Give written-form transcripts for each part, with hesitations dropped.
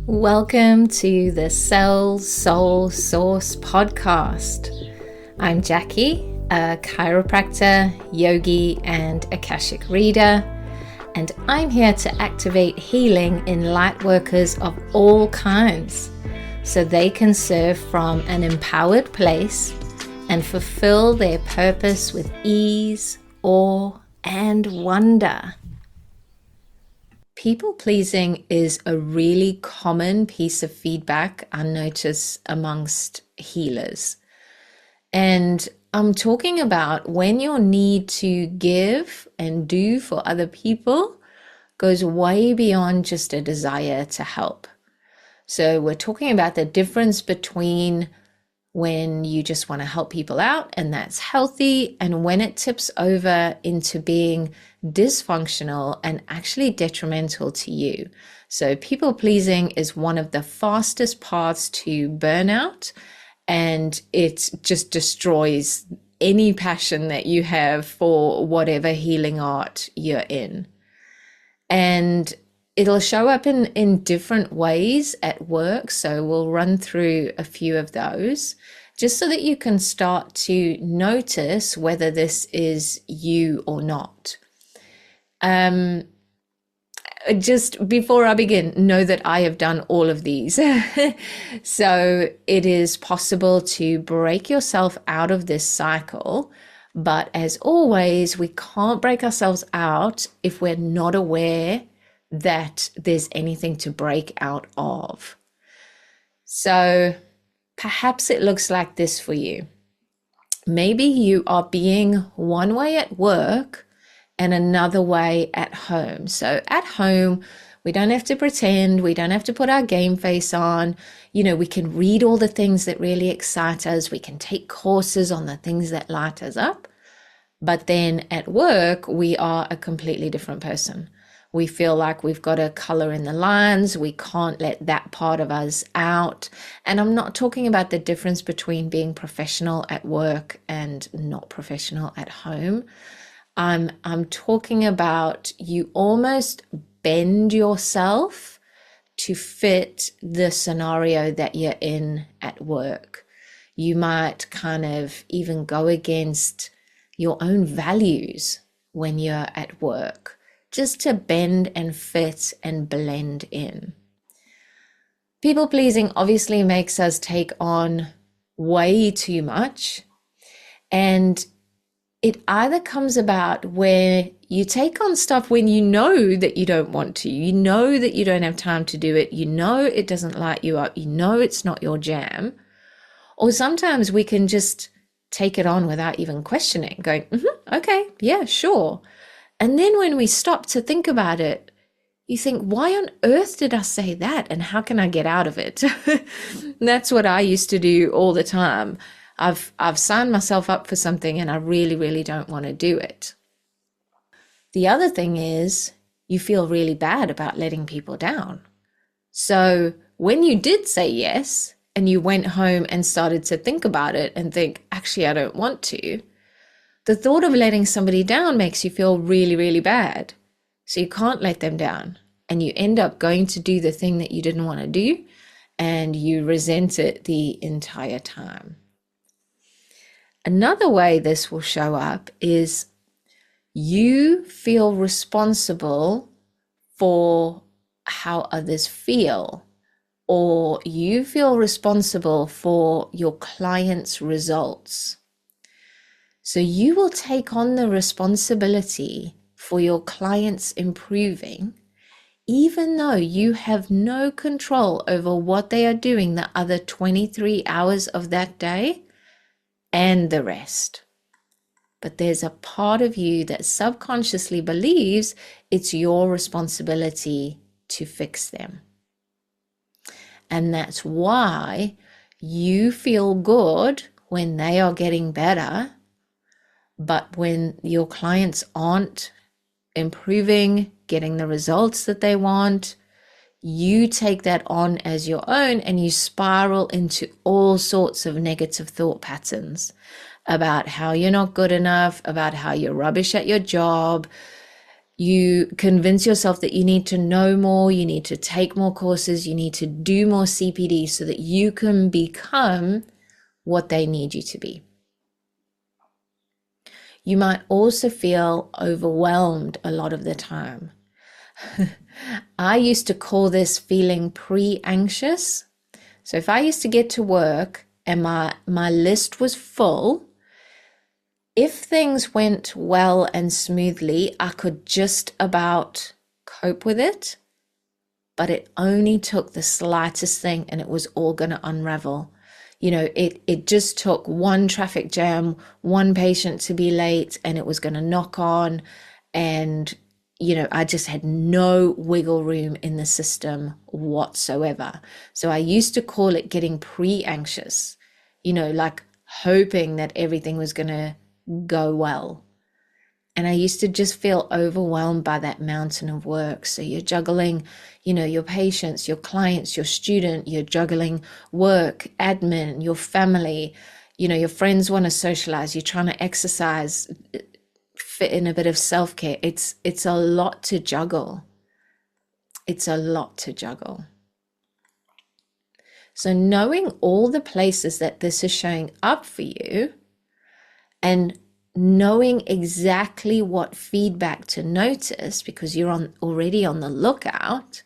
Welcome to the Cell Soul Source podcast. I'm Jackie, a chiropractor, yogi, and Akashic reader, and I'm here to activate healing in light workers of all kinds so they can serve from an empowered place and fulfill their purpose with ease, awe, and wonder. People pleasing is a really common piece of feedback I notice amongst healers. And I'm talking about when your need to give and do for other people goes way beyond just a desire to help. So we're talking about the difference between when you just want to help people out and that's healthy, and when it tips over into being dysfunctional and actually detrimental to you. So people pleasing is one of the fastest paths to burnout, and it just destroys any passion that you have for whatever healing art you're in. And it'll show up in different ways at work. So we'll run through a few of those just so that you can start to notice whether this is you or not. Just before I begin, know that I have done all of these. So it is possible to break yourself out of this cycle. But as always, we can't break ourselves out if we're not aware that there's anything to break out of. So perhaps it looks like this for you. Maybe you are being one way at work and another way at home. So at home, we don't have to pretend, we don't have to put our game face on. You know, we can read all the things that really excite us. We can take courses on the things that light us up. But then at work, we are a completely different person. We feel like we've got to color in the lines. We can't let that part of us out. And I'm not talking about the difference between being professional at work and not professional at home. I'm talking about you almost bend yourself to fit the scenario that you're in at work. You might kind of even go against your own values when you're at work, just to bend and fit and blend in. People pleasing obviously makes us take on way too much, and it either comes about where you take on stuff when you know that you don't want to, you know that you don't have time to do it, you know it doesn't light you up, you know it's not your jam, or sometimes we can just take it on without even questioning, going, okay, yeah, sure. And then when we stop to think about it, you think, why on earth did I say that? And how can I get out of it? That's what I used to do all the time. I've signed myself up for something and I really, really don't want to do it. The other thing is you feel really bad about letting people down. So when you did say yes and you went home and started to think about it and think, actually, I don't want to, the thought of letting somebody down makes you feel really, really bad. So you can't let them down. And you end up going to do the thing that you didn't want to do, and you resent it the entire time. Another way this will show up is you feel responsible for how others feel, or you feel responsible for your client's results. So you will take on the responsibility for your clients improving, even though you have no control over what they are doing the other 23 hours of that day and the rest. But there's a part of you that subconsciously believes it's your responsibility to fix them. And that's why you feel good when they are getting better. But when your clients aren't improving, getting the results that they want, you take that on as your own and you spiral into all sorts of negative thought patterns about how you're not good enough, about how you're rubbish at your job, You convince yourself that you need to know more, you need to take more courses, you need to do more CPD so that you can become what they need you to be. You might also feel overwhelmed a lot of the time. I used to call this feeling pre-anxious. So if I used to get to work and my list was full, if things went well and smoothly, I could just about cope with it. But it only took the slightest thing and it was all going to unravel. It just took one traffic jam, one patient to be late, and it was going to knock on. And, I just had no wiggle room in the system whatsoever. So I used to call it getting pre-anxious, like hoping that everything was going to go well. And I used to just feel overwhelmed by that mountain of work. So you're juggling, your patients, your clients, your student, you're juggling work, admin, your family, your friends want to socialize, you're trying to exercise, fit in a bit of self-care. It's a lot to juggle. It's a lot to juggle. So knowing all the places that this is showing up for you and knowing exactly what feedback to notice, because you're already on the lookout,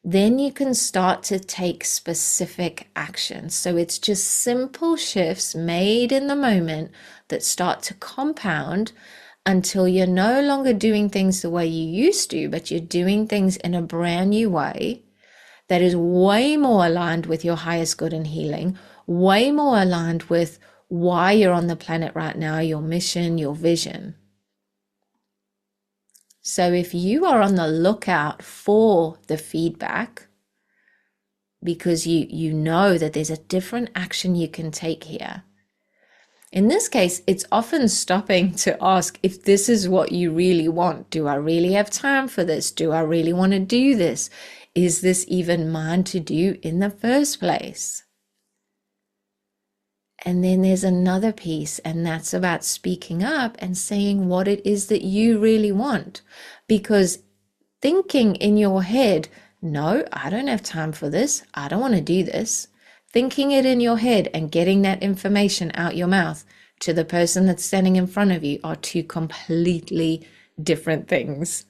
then you can start to take specific action. So it's just simple shifts made in the moment that start to compound until you're no longer doing things the way you used to, but you're doing things in a brand new way that is way more aligned with your highest good and healing, way more aligned with why you're on the planet right now, your mission, your vision. So if you are on the lookout for the feedback, because you know that there's a different action you can take here. In this case, it's often stopping to ask if this is what you really want. Do I really have time for this? Do I really want to do this? Is this even mine to do in the first place? And then there's another piece, and that's about speaking up and saying what it is that you really want. Because thinking in your head, no, I don't have time for this, I don't want to do this. Thinking it in your head and getting that information out your mouth to the person that's standing in front of you are two completely different things.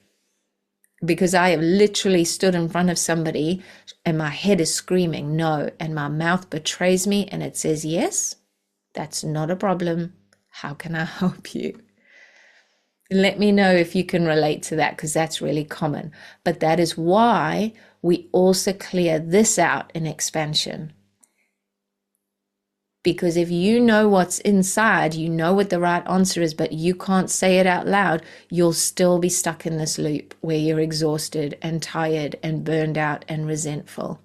Because I have literally stood in front of somebody and my head is screaming no, and my mouth betrays me and it says yes. That's not a problem. How can I help you? Let me know if you can relate to that, because that's really common. But that is why we also clear this out in expansion. Because if you know what's inside, you know what the right answer is, but you can't say it out loud, you'll still be stuck in this loop where you're exhausted and tired and burned out and resentful.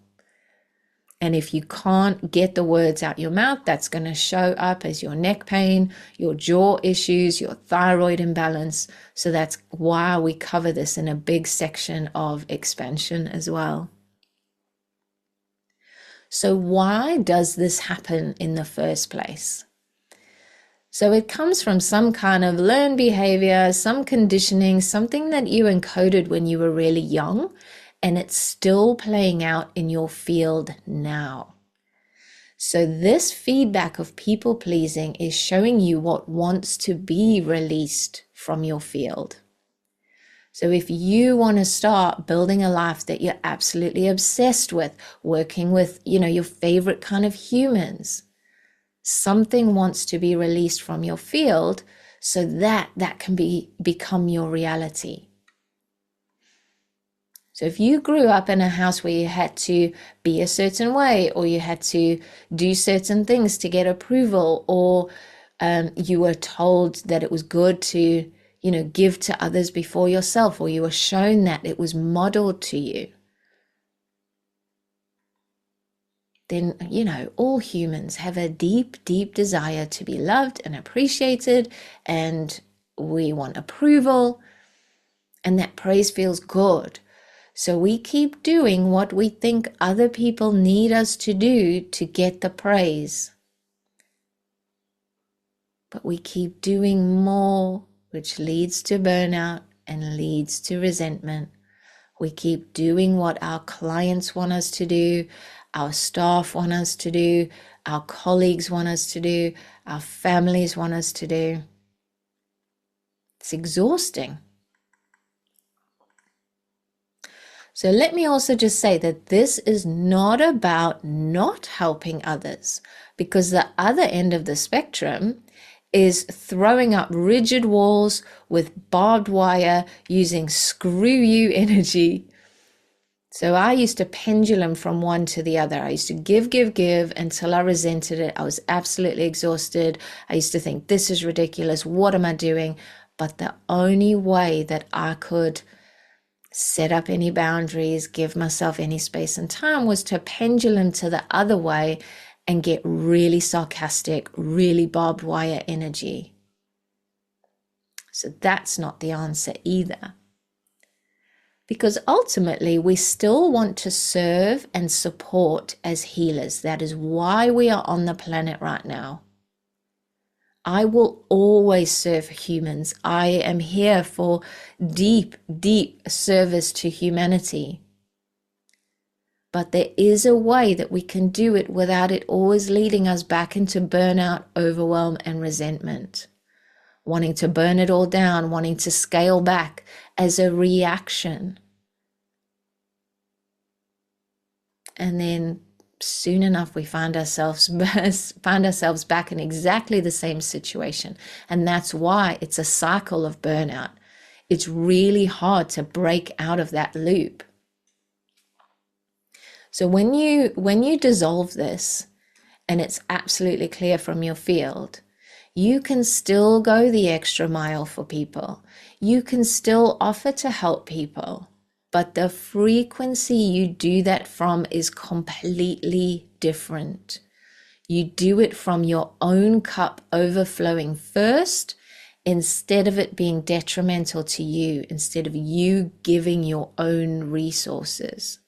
And if you can't get the words out your mouth, that's going to show up as your neck pain, your jaw issues, your thyroid imbalance. So that's why we cover this in a big section of expansion as well. So why does this happen in the first place? So it comes from some kind of learned behavior, some conditioning, something that you encoded when you were really young, and it's still playing out in your field now. So this feedback of people pleasing is showing you what wants to be released from your field. So if you want to start building a life that you're absolutely obsessed with, working with, your favorite kind of humans, something wants to be released from your field so that can become your reality. So if you grew up in a house where you had to be a certain way, or you had to do certain things to get approval, or you were told that it was good to, give to others before yourself, or you were shown that it was modeled to you, then, all humans have a deep, deep desire to be loved and appreciated, and we want approval, and that praise feels good. So we keep doing what we think other people need us to do to get the praise. But we keep doing more, which leads to burnout, and leads to resentment. We keep doing what our clients want us to do, our staff want us to do, our colleagues want us to do, our families want us to do. It's exhausting. So let me also just say that this is not about not helping others, because the other end of the spectrum is throwing up rigid walls with barbed wire using screw you energy. So I used to pendulum from one to the other. I used to give until I resented it. I was absolutely exhausted. I used to think, this is ridiculous. What am I doing? But the only way that I could set up any boundaries, give myself any space and time, was to pendulum to the other way and get really sarcastic, really barbed wire energy. So that's not the answer either. Because ultimately, we still want to serve and support as healers. That is why we are on the planet right now. I will always serve humans. I am here for deep, deep service to humanity. But there is a way that we can do it without it always leading us back into burnout, overwhelm, and resentment. Wanting to burn it all down, wanting to scale back as a reaction. And then soon enough, we find ourselves back in exactly the same situation. And that's why it's a cycle of burnout. It's really hard to break out of that loop. So when you dissolve this, and it's absolutely clear from your field, you can still go the extra mile for people. You can still offer to help people, but the frequency you do that from is completely different. You do it from your own cup overflowing first, instead of it being detrimental to you, instead of you giving your own resources.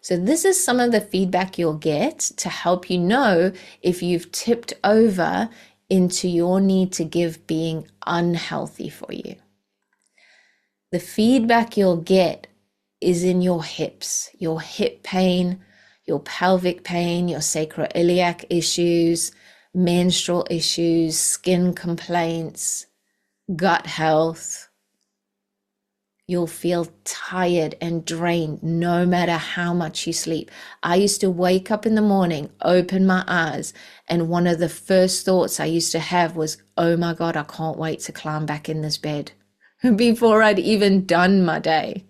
So this is some of the feedback you'll get to help you know if you've tipped over into your need to give being unhealthy for you. The feedback you'll get is in your hips, your hip pain, your pelvic pain, your sacroiliac issues, menstrual issues, skin complaints, gut health. You'll feel tired and drained no matter how much you sleep. I used to wake up in the morning, open my eyes, and one of the first thoughts I used to have was, oh my God, I can't wait to climb back in this bed before I'd even done my day.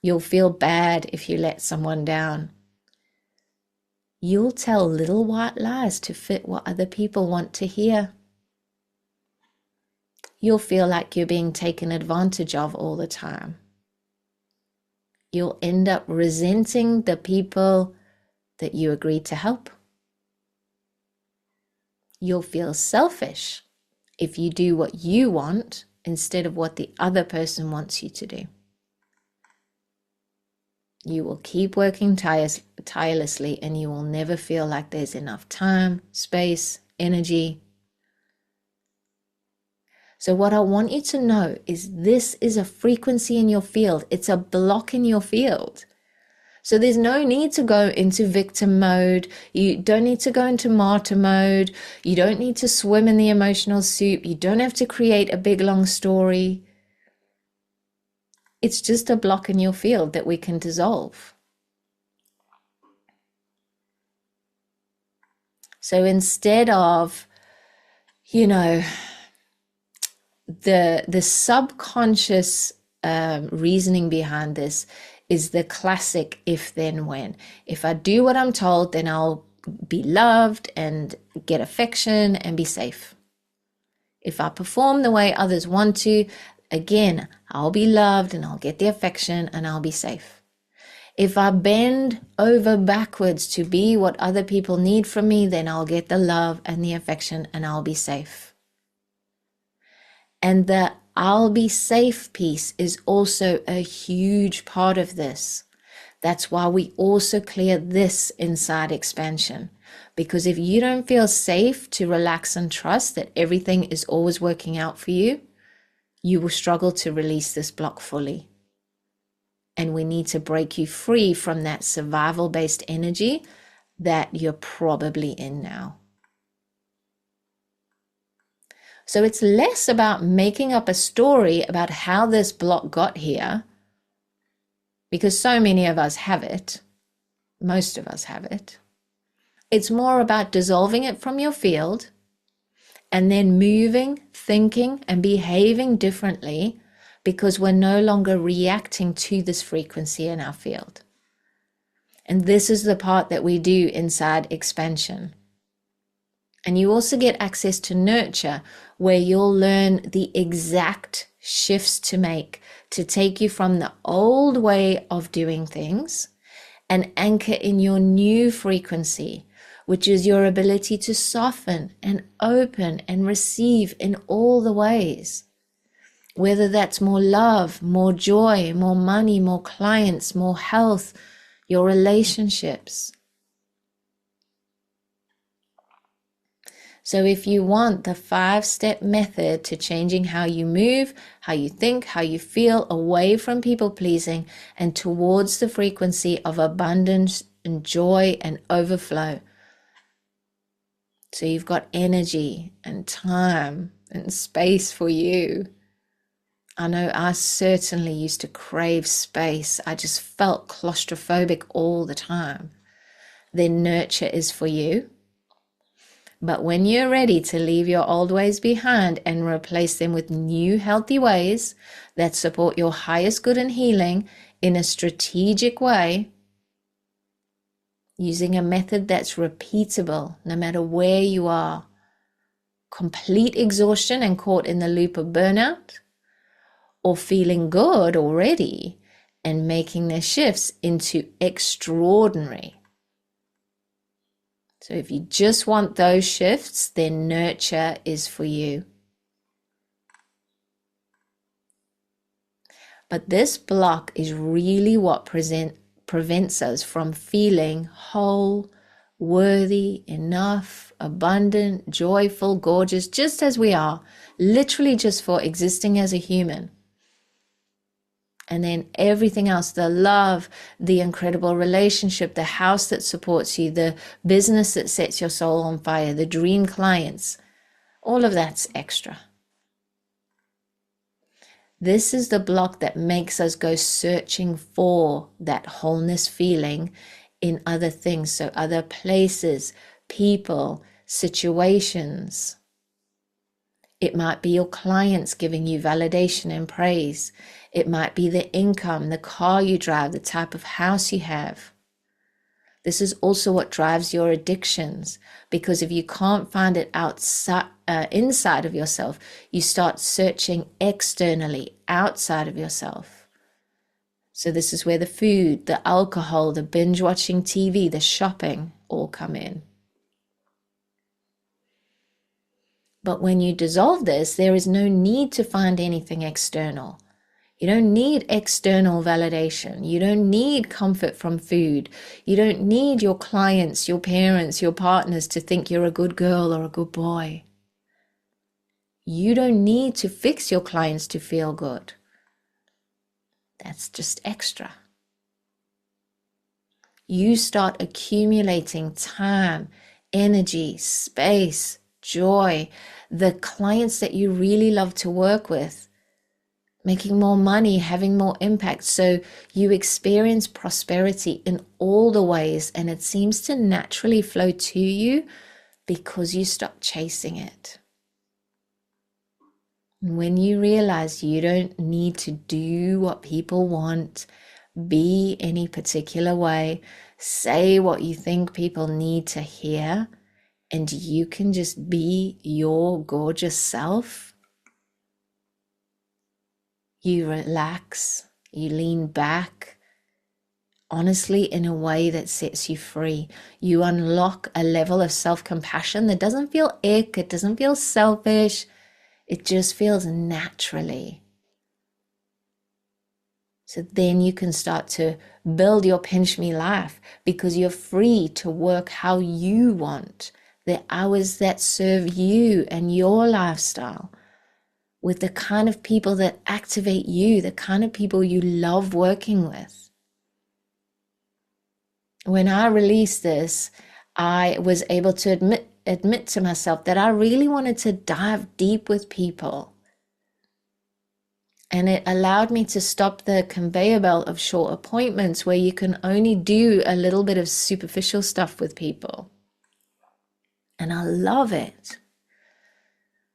You'll feel bad if you let someone down. You'll tell little white lies to fit what other people want to hear. You'll feel like you're being taken advantage of all the time. You'll end up resenting the people that you agreed to help. You'll feel selfish if you do what you want instead of what the other person wants you to do. You will keep working tirelessly, and you will never feel like there's enough time, space, energy. So what I want you to know is this is a frequency in your field. It's a block in your field. So there's no need to go into victim mode. You don't need to go into martyr mode. You don't need to swim in the emotional soup. You don't have to create a big, long story. It's just a block in your field that we can dissolve. So instead of, the subconscious reasoning behind this is the classic if, then, when. If I do what I'm told, then I'll be loved and get affection and be safe. If I perform the way others want to, again, I'll be loved and I'll get the affection and I'll be safe. If I bend over backwards to be what other people need from me, then I'll get the love and the affection and I'll be safe. And the I'll be safe piece is also a huge part of this. That's why we also clear this inside expansion. Because if you don't feel safe to relax and trust that everything is always working out for you, you will struggle to release this block fully. And we need to break you free from that survival-based energy that you're probably in now. So it's less about making up a story about how this block got here, because so many of us have it. Most of us have it. It's more about dissolving it from your field and then moving, thinking, and behaving differently because we're no longer reacting to this frequency in our field. And this is the part that we do inside expansion. And you also get access to nurture, where you'll learn the exact shifts to make to take you from the old way of doing things and anchor in your new frequency, which is your ability to soften and open and receive in all the ways. Whether that's more love, more joy, more money, more clients, more health, your relationships. So if you want the 5-step method to changing how you move, how you think, how you feel, away from people pleasing and towards the frequency of abundance and joy and overflow. So you've got energy and time and space for you. I know I certainly used to crave space. I just felt claustrophobic all the time. Then nurture is for you. But when you're ready to leave your old ways behind and replace them with new healthy ways that support your highest good and healing in a strategic way, using a method that's repeatable no matter where you are, complete exhaustion and caught in the loop of burnout, or feeling good already and making the shifts into extraordinary. So if you just want those shifts, then nurture is for you. But this block is really what prevents us from feeling whole, worthy, enough, abundant, joyful, gorgeous, just as we are, literally just for existing as a human. And then everything else, the love, the incredible relationship, the house that supports you, the business that sets your soul on fire, the dream clients, all of that's extra. This is the block that makes us go searching for that wholeness feeling in other things. So other places, people, situations. It might be your clients giving you validation and praise. It might be the income, the car you drive, the type of house you have. This is also what drives your addictions, because if you can't find it inside of yourself, you start searching externally, outside of yourself. So this is where the food, the alcohol, the binge watching TV, the shopping all come in. But when you dissolve this, there is no need to find anything external. You don't need external validation. You don't need comfort from food. You don't need your clients, your parents, your partners to think you're a good girl or a good boy. You don't need to fix your clients to feel good. That's just extra. You start accumulating time, energy, space, joy, the clients that you really love to work with, making more money, having more impact. So you experience prosperity in all the ways, and it seems to naturally flow to you because you stop chasing it. And when you realize you don't need to do what people want, be any particular way, say what you think people need to hear, and you can just be your gorgeous self, you relax, you lean back, honestly, in a way that sets you free. You unlock a level of self-compassion that doesn't feel ick, it doesn't feel selfish, it just feels naturally. So then you can start to build your pinch me life, because you're free to work how you want, the hours that serve you and your lifestyle, with the kind of people that activate you, the kind of people you love working with. When I released this, I was able to admit to myself that I really wanted to dive deep with people. And it allowed me to stop the conveyor belt of short appointments where you can only do a little bit of superficial stuff with people. And I love it.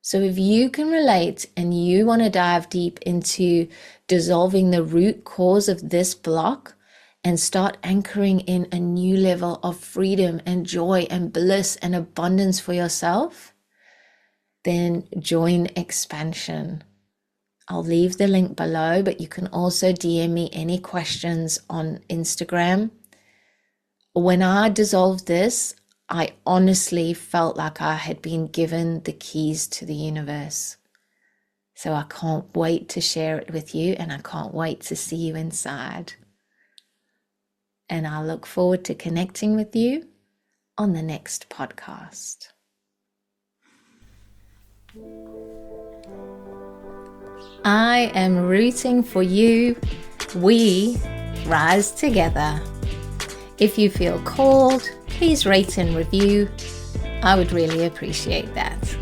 So if you can relate and you want to dive deep into dissolving the root cause of this block and start anchoring in a new level of freedom and joy and bliss and abundance for yourself, then join Expansion. I'll leave the link below, but you can also DM me any questions on Instagram. When I dissolved this, I honestly felt like I had been given the keys to the universe. So I can't wait to share it with you, and I can't wait to see you inside. And I look forward to connecting with you on the next podcast. I am rooting for you. We rise together. If you feel called, please rate and review. I would really appreciate that.